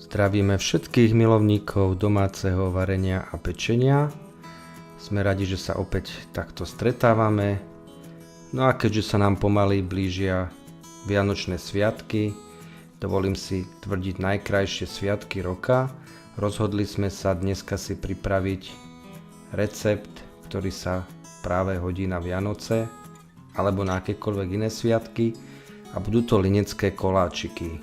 Zdravíme všetkých milovníkov domáceho varenia a pečenia. Sme radi, že sa opäť takto stretávame. No a keďže sa nám pomaly blížia Vianočné sviatky, dovolím si tvrdiť najkrajšie sviatky roka, rozhodli sme sa dneska si pripraviť recept, ktorý sa práve hodí na Vianoce alebo na akékoľvek iné sviatky, a budú to linecké koláčiky.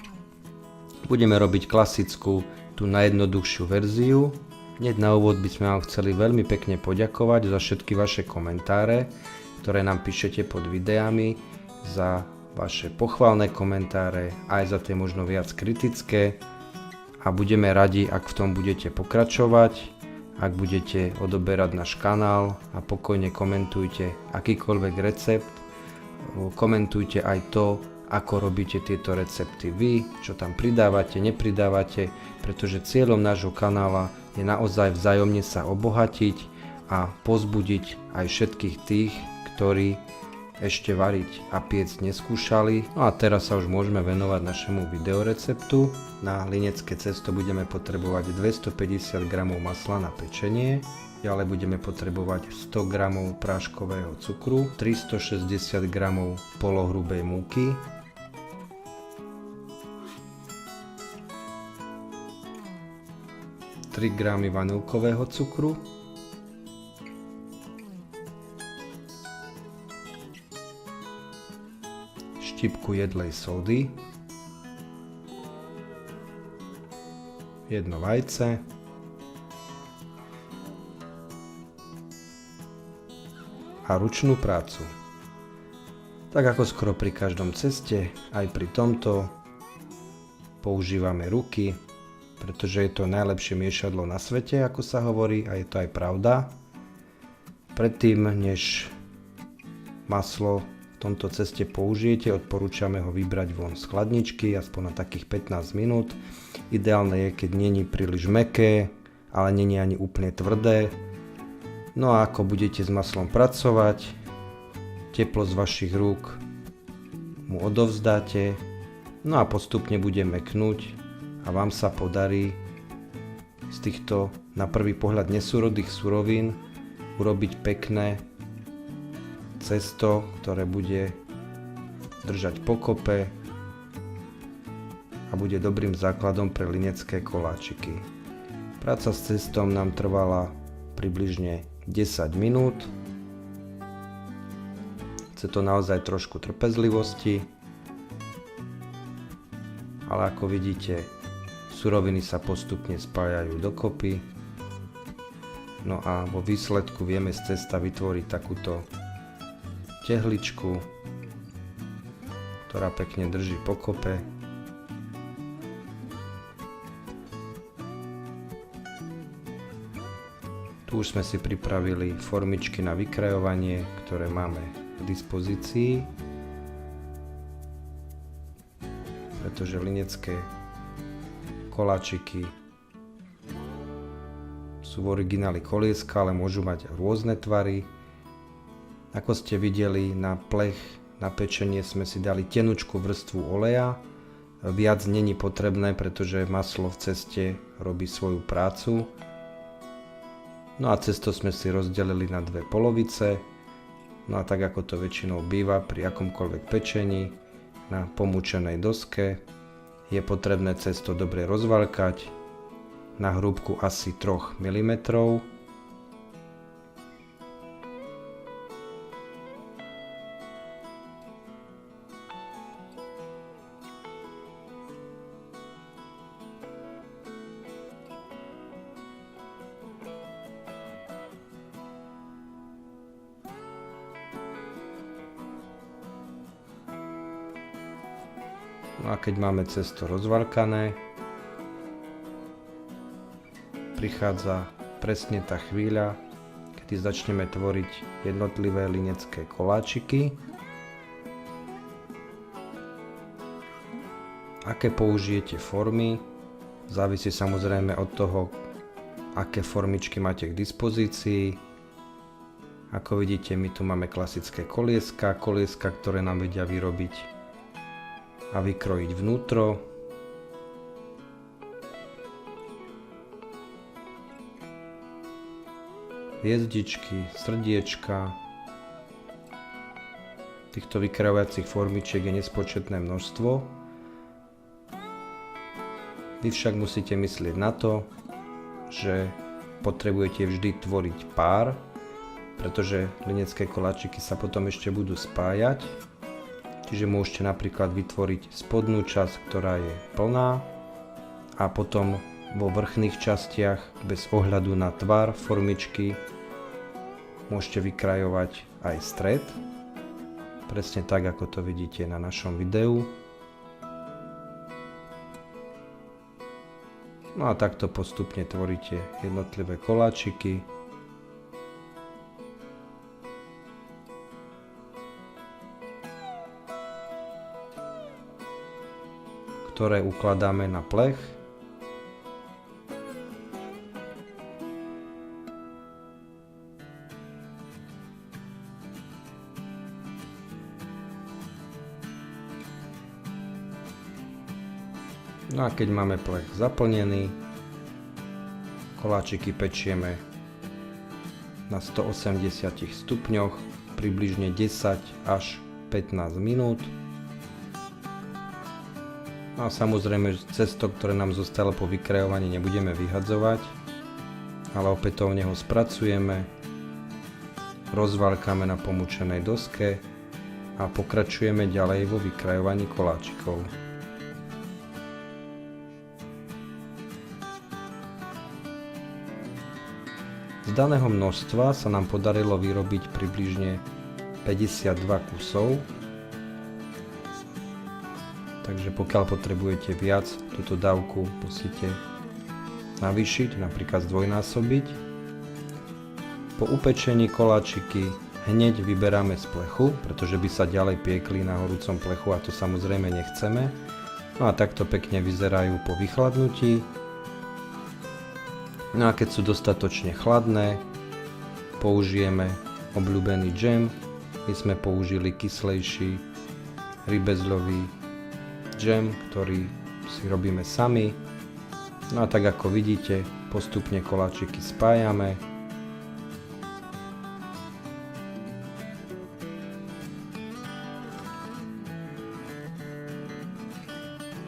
Budeme robiť klasickú, tú najjednoduchšiu verziu. Hneď na úvod by sme vám chceli veľmi pekne poďakovať za všetky vaše komentáre, ktoré nám píšete pod videami, za vaše pochválne komentáre, aj za tie možno viac kritické, a budeme radi, ak v tom budete pokračovať, ak budete odoberať náš kanál a pokojne komentujte akýkoľvek recept, komentujte aj to, ako robíte tieto recepty vy, čo tam pridávate, nepridávate, pretože cieľom nášho kanála je naozaj vzájomne sa obohatiť a povzbudiť aj všetkých tých, ktorí ešte variť a piecť neskúšali. No a teraz sa už môžeme venovať našemu videoreceptu. Na linecké cesto budeme potrebovať 250 g masla na pečenie, ďalej budeme potrebovať 100 g práškového cukru, 360 g polohrubej múky, 3 g vanilkového cukru, štipku jedlej sódy, 1 vajce, a ručnú prácu. Tak ako skoro pri každom ceste, aj pri tomto používame ruky, pretože je to najlepšie miešadlo na svete, ako sa hovorí, a je to aj pravda. Predtým, než maslo v tomto ceste použijete, odporúčame ho vybrať von z chladničky aspoň na takých 15 minút. Ideálne je, keď není príliš mäkké, ale není ani úplne tvrdé. No a ako budete s maslom pracovať, teplo z vašich rúk mu odovzdáte, no a postupne bude mäknúť a vám sa podarí z týchto na prvý pohľad nesúrodých surovín urobiť pekné cesto, ktoré bude držať pokope a bude dobrým základom pre linecké koláčiky. Práca s cestom nám trvala približne 10 minút. Chce to naozaj trošku trpezlivosti, ale ako vidíte, suroviny sa postupne spájajú dokopy. No a vo výsledku vieme z cesta vytvoriť takúto tehličku, ktorá pekne drží pokope. Tu už sme si pripravili formičky na vykrajovanie, ktoré máme k dispozícii, pretože linecké koláčiky sú v origináli kolieska, ale môžu mať rôzne tvary. Ako ste videli, na plech na pečenie sme si dali tenučkú vrstvu oleja. Viac není potrebné, pretože maslo v ceste robí svoju prácu. No a cesto sme si rozdelili na dve polovice. No a tak ako to väčšinou býva pri akomkoľvek pečení, na pomúčenej doske je potrebné cesto dobre rozvaľkať na hrúbku asi 3 mm. No a keď máme cesto rozvaľkané, prichádza presne tá chvíľa, kedy začneme tvoriť jednotlivé linecké koláčiky. Aké použijete formy, závisí samozrejme od toho, aké formičky máte k dispozícii. Ako vidíte, my tu máme klasické kolieska, ktoré nám vedia vyrobiť a vykrojiť vnútro. hviezdičky, srdiečka. Týchto vykrajovacích formičiek je nespočetné množstvo. Vy však musíte myslieť na to, že potrebujete vždy tvoriť pár, pretože linecké koláčiky sa potom ešte budú spájať. Čiže môžete napríklad vytvoriť spodnú časť, ktorá je plná, a potom vo vrchných častiach bez ohľadu na tvar formičky môžete vykrajovať aj stred. Presne tak, ako to vidíte na našom videu. No a takto postupne tvoríte jednotlivé koláčiky. Ktoré ukladáme na plech. No a keď máme plech zaplnený, koláčiky pečieme na 180 stupňoch približne 10 až 15 minút. No a samozrejme cesto, ktoré nám zostalo po vykrajovaní, nebudeme vyhadzovať, ale opätovne ho spracujeme, rozválkame na pomúčenej doske a pokračujeme ďalej vo vykrajovaní koláčikov. Z daného množstva sa nám podarilo vyrobiť približne 52 kusov. Takže pokiaľ potrebujete viac, túto dávku musíte navýšiť, napríklad zdvojnásobiť. Po upečení koláčiky hneď vyberáme z plechu, pretože by sa ďalej piekli na horúcom plechu a to samozrejme nechceme. No a takto pekne vyzerajú po vychladnutí. No a keď sú dostatočne chladné, použijeme obľúbený džem. My sme použili kyslejší rybezľový džem, ktorý si robíme sami. No a tak ako vidíte, postupne koláčiky spájame.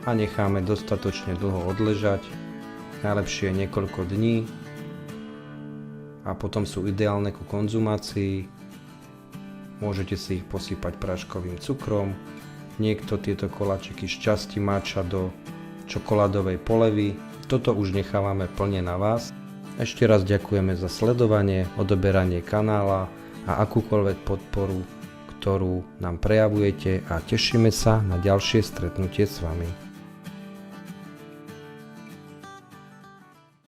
A necháme dostatočne dlho odležať. Najlepšie je niekoľko dní a potom sú ideálne ku konzumácii. Môžete si ich posypať práškovým cukrom. Niekto tieto koláčiky šťastí máča do čokoládovej polevy. Toto už nechávame plne na vás. Ešte raz ďakujeme za sledovanie, odoberanie kanála a akúkoľvek podporu, ktorú nám prejavujete, a tešíme sa na ďalšie stretnutie s vami.